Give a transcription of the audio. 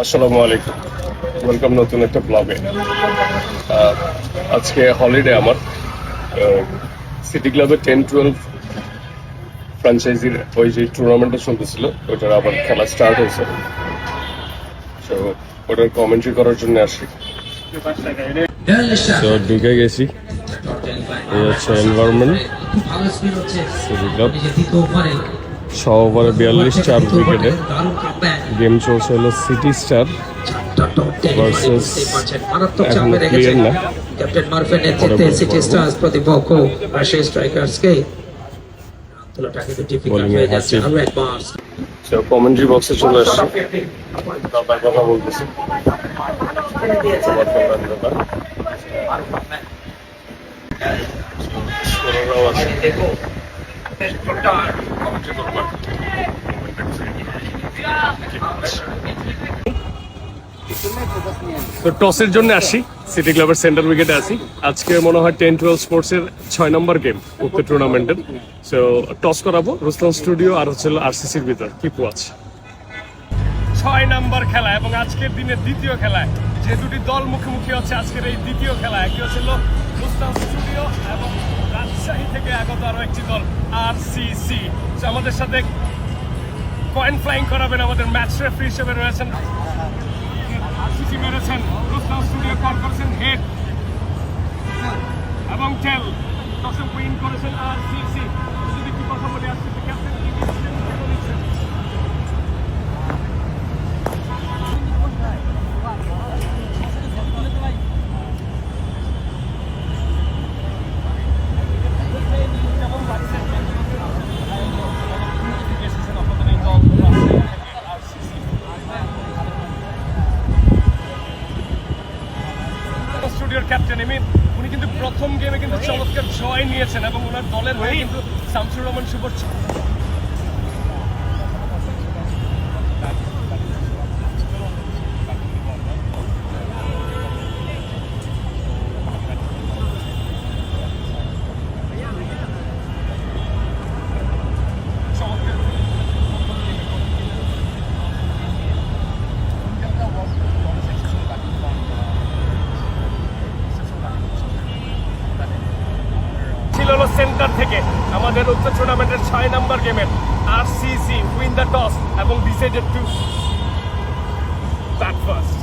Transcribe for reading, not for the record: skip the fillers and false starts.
আসসালামু আলাইকুম, ওয়েলকাম নতুন একটা ব্লগে। আজকে হলিডে আমার। সিটি ক্লাবের 10-12 ফ্র্যাঞ্চাইজির ওই যে টুর্নামেন্টটা চলতেছিল, ওইটার আবার খেলা স্টার্ট হয়েছে। তো ওটার কমেন্ট্রি করার জন্য আসি। তো ঢুকে গেছি, এই হচ্ছে এনভায়রনমেন্ট সিটি ক্লাব। 6 ওভারে 42 উইকেটে গেম চলছে হলো সিটি স্টার ভার্সেস, এখনো ক্লিয়ার না, ক্যাপ্টেন মারফের নেতৃত্বে সিটি স্টার্স প্রতিপক্ষ রাশিয়ান স্ট্রাইকার্সকে তোলাটাকে তো ডিফিকাল্ট হয়ে যাচ্ছে। আরো একবার কমেন্ট্রি বক্সে চলে আসছে, তার কথা বলতেছে। তো টসের জন্য আসি, সিটি ক্লাবের সেন্টার উইকেটে আসি। আজকে মনে হয় 10-12 স্পোর্টসের 6 নম্বর গেম উক্ত টুর্নামেন্টের। সো টস করাবো রুস্তম স্টুডিও আর হচ্ছে আরসিসির ভিতর কিপু আছে। 6 নম্বর খেলা এবং আজকের দিনের দ্বিতীয় খেলায় যে দুটি দল মুখোমুখি হচ্ছে আজকের এই দ্বিতীয় খেলা, একটি হচ্ছিল রুস্তম স্টুডিও এবং রাজশাহী থেকে আগত আরো একটি দল আরসিসি। আমাদের সাথে কয়েন ফ্লাইং করাবেন আমাদের ম্যাচ রেফারি হিসেবে রয়েছেন আরসিসি মেরেছেন, রুস্তম স্টুডিও কল করেছেন হেড এবং টেল। টসে উইন করেছেন আরসিসি। যদি কি কথা বলি, আরসিসি ক্যাপ্টেন কি দিচ্ছেন, কেন দিচ্ছেন? স্টুডিওর ক্যাপ্টেন এমিন, উনি কিন্তু প্রথম গেমে কিন্তু চমৎকার জয় নিয়েছেন এবং ওনার দলের হয়ে কিন্তু শামসুর রহমান শুভর সেন্টার থেকে আমাদের উত্তর টুর্নামেন্টের 6 নম্বর গেমের আরসিসি উইন দ্য টস এবং ডিসাইডেড টু ব্যাট ফার্স্ট।